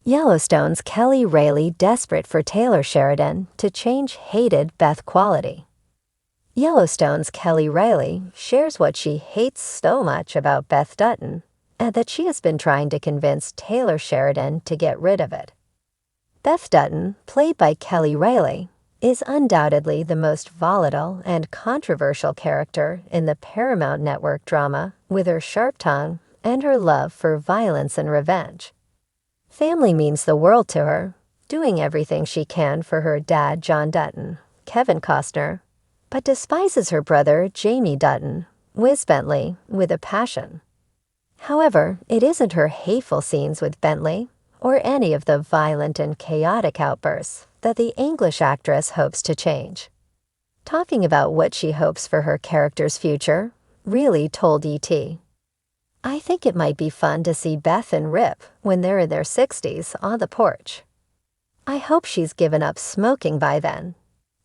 Yellowstone's Reilly desperate for Taylor Sheridan to change hated Beth quality. Yellowstone's Reilly shares what she hates so much about Beth Dutton, and that she has been trying to convince Taylor Sheridan to get rid of it. Beth Dutton, played by Reilly, is undoubtedly the most volatile and controversial character in the Paramount Network drama, with her sharp tongue and her love for violence and revenge. Family means the world to her, doing everything she can for her dad, John Dutton, Kevin Costner, but despises her brother, Jamie Dutton, Wiz Bentley, with a passion. However, it isn't her hateful scenes with Bentley, or any of the violent and chaotic outbursts, that the English actress hopes to change. Talking about what she hopes for her character's future, Reilly told E.T., "I think it might be fun to see Beth and Rip when they're in their 60s on the porch. I hope she's given up smoking by then.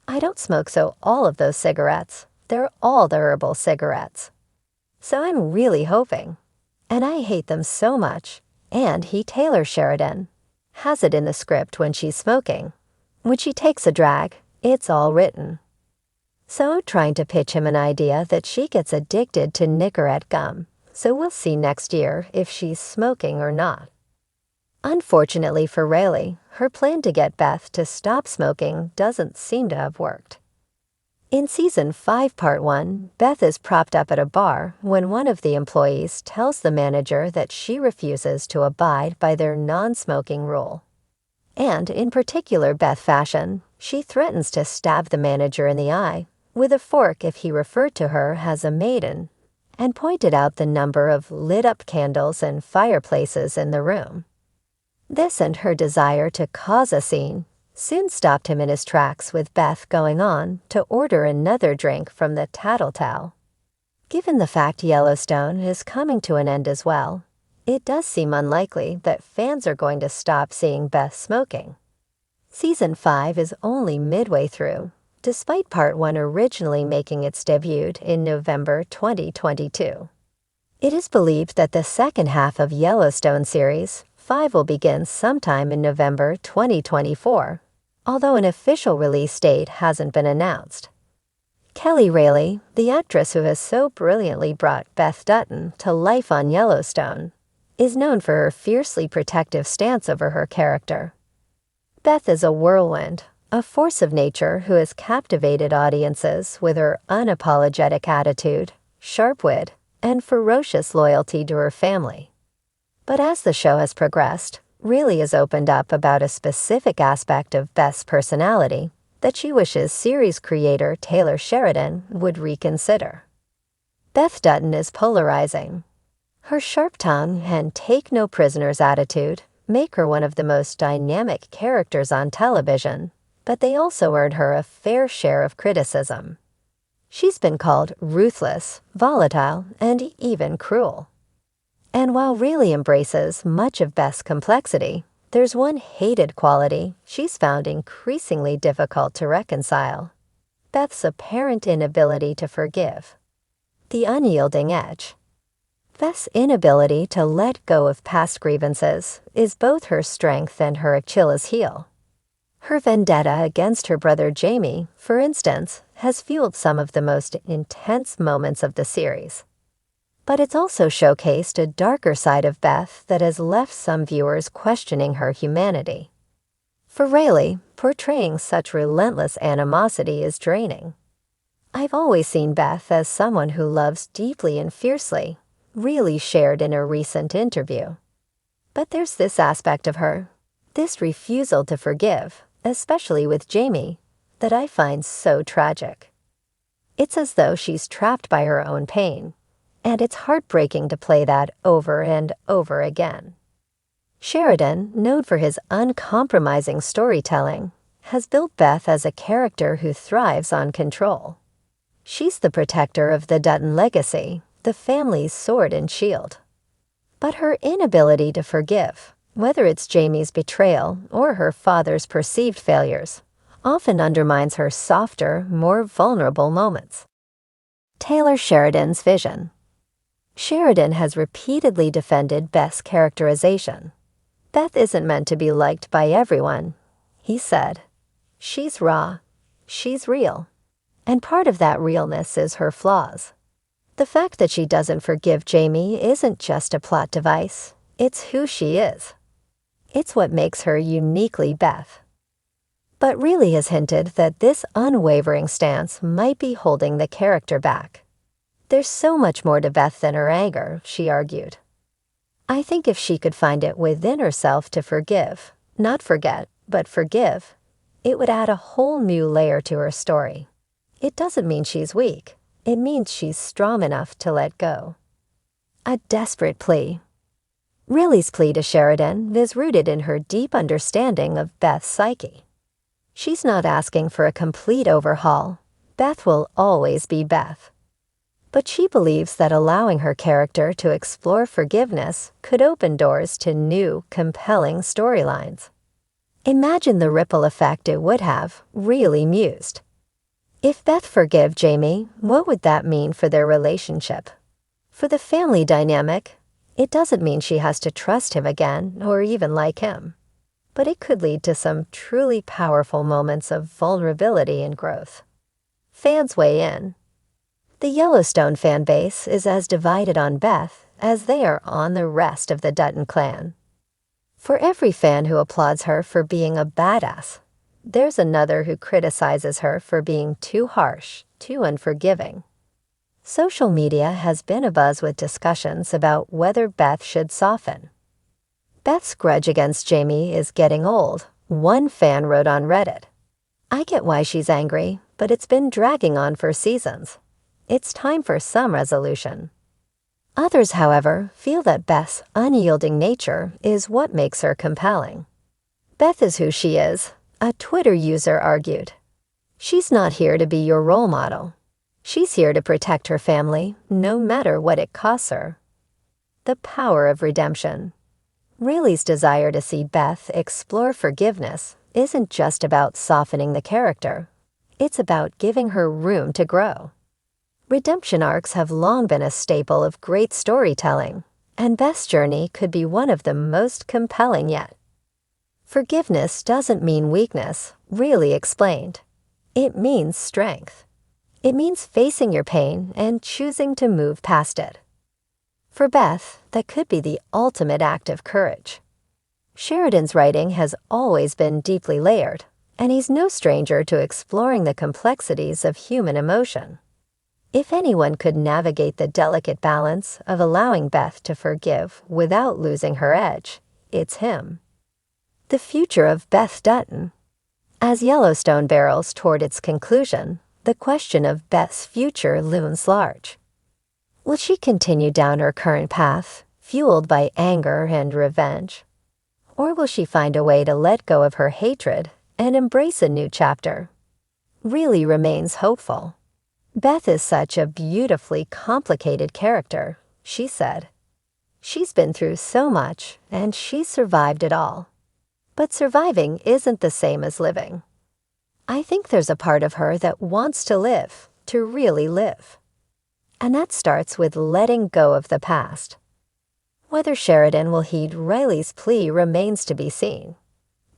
I don't smoke, so all of those cigarettes, they're all the herbal cigarettes. So I'm really hoping. And I hate them so much. And Taylor Sheridan has it in the script when she's smoking. When she takes a drag, it's all written." So trying to pitch him an idea that she gets addicted to Nicorette gum. So we'll see next year if she's smoking or not. Unfortunately for Reilly, her plan to get Beth to stop smoking doesn't seem to have worked. In Season 5, Part 1, Beth is propped up at a bar when one of the employees tells the manager that she refuses to abide by their non-smoking rule. And in particular Beth fashion, she threatens to stab the manager in the eye with a fork if he referred to her as a maiden, and pointed out the number of lit-up candles and fireplaces in the room. This and her desire to cause a scene soon stopped him in his tracks, with Beth going on to order another drink from the Tattletale. Given the fact Yellowstone is coming to an end as well, it does seem unlikely that fans are going to stop seeing Beth smoking. Season 5 is only midway through, despite Part 1 originally making its debut in November 2022. It is believed that the second half of Yellowstone Series 5 will begin sometime in November 2024, although an official release date hasn't been announced. Reilly, the actress who has so brilliantly brought Beth Dutton to life on Yellowstone, is known for her fiercely protective stance over her character. Beth is a whirlwind, a force of nature who has captivated audiences with her unapologetic attitude, sharp wit, and ferocious loyalty to her family. But as the show has progressed, Reilly has opened up about a specific aspect of Beth's personality that she wishes series creator Taylor Sheridan would reconsider. Beth Dutton is polarizing. Her sharp tongue and take-no-prisoners attitude make her one of the most dynamic characters on television, but they also earn her a fair share of criticism. She's been called ruthless, volatile, and even cruel. And while Reilly embraces much of Beth's complexity, there's one hated quality she's found increasingly difficult to reconcile: Beth's apparent inability to forgive. The unyielding edge. Beth's inability to let go of past grievances is both her strength and her Achilles heel. Her vendetta against her brother Jamie, for instance, has fueled some of the most intense moments of the series. But it's also showcased a darker side of Beth that has left some viewers questioning her humanity. For Reilly, portraying such relentless animosity is draining. "I've always seen Beth as someone who loves deeply and fiercely," Reilly shared in a recent interview. "But there's this aspect of her, this refusal to forgive, especially with Jamie, that I find so tragic. It's as though she's trapped by her own pain, and it's heartbreaking to play that over and over again." Sheridan, known for his uncompromising storytelling, has built Beth as a character who thrives on control. She's the protector of the Dutton legacy, the family's sword and shield. But her inability to forgive, whether it's Jamie's betrayal or her father's perceived failures, often undermines her softer, more vulnerable moments. Taylor Sheridan's vision. Sheridan has repeatedly defended Beth's characterization. Beth isn't meant to be liked by everyone, he said. She's raw. She's real. And part of that realness is her flaws. The fact that she doesn't forgive Jamie isn't just a plot device. It's who she is. It's what makes her uniquely Beth. But Reilly has hinted that this unwavering stance might be holding the character back. There's so much more to Beth than her anger, she argued. I think if she could find it within herself to forgive, not forget, but forgive, it would add a whole new layer to her story. It doesn't mean she's weak. It means she's strong enough to let go. A desperate plea. Reilly's plea to Sheridan is rooted in her deep understanding of Beth's psyche. She's not asking for a complete overhaul. Beth will always be Beth. But she believes that allowing her character to explore forgiveness could open doors to new, compelling storylines. Imagine the ripple effect it would have, Reilly mused. If Beth forgave Jamie, what would that mean for their relationship? For the family dynamic, it doesn't mean she has to trust him again or even like him. But it could lead to some truly powerful moments of vulnerability and growth. Fans weigh in. The Yellowstone fan base is as divided on Beth as they are on the rest of the Dutton clan. For every fan who applauds her for being a badass, there's another who criticizes her for being too harsh, too unforgiving. Social media has been abuzz with discussions about whether Beth should soften. Beth's grudge against Jamie is getting old, one fan wrote on Reddit. I get why she's angry, but it's been dragging on for seasons. It's time for some resolution. Others, however, feel that Beth's unyielding nature is what makes her compelling. Beth is who she is, a Twitter user argued. She's not here to be your role model. She's here to protect her family, no matter what it costs her. The power of redemption. Reilly's desire to see Beth explore forgiveness isn't just about softening the character. It's about giving her room to grow. Redemption arcs have long been a staple of great storytelling, and Beth's journey could be one of the most compelling yet. Forgiveness doesn't mean weakness, Reilly explained. It means strength. It means facing your pain and choosing to move past it. For Beth, that could be the ultimate act of courage. Sheridan's writing has always been deeply layered, and he's no stranger to exploring the complexities of human emotion. If anyone could navigate the delicate balance of allowing Beth to forgive without losing her edge, it's him. The future of Beth Dutton. As Yellowstone barrels toward its conclusion, the question of Beth's future looms large. Will she continue down her current path, fueled by anger and revenge? Or will she find a way to let go of her hatred and embrace a new chapter? Reilly remains hopeful. Beth is such a beautifully complicated character, she said. She's been through so much, and she's survived it all. But surviving isn't the same as living. I think there's a part of her that wants to live, to really live. And that starts with letting go of the past. Whether Sheridan will heed Reilly's plea remains to be seen.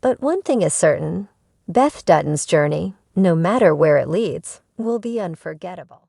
But one thing is certain, Beth Dutton's journey, no matter where it leads, will be unforgettable.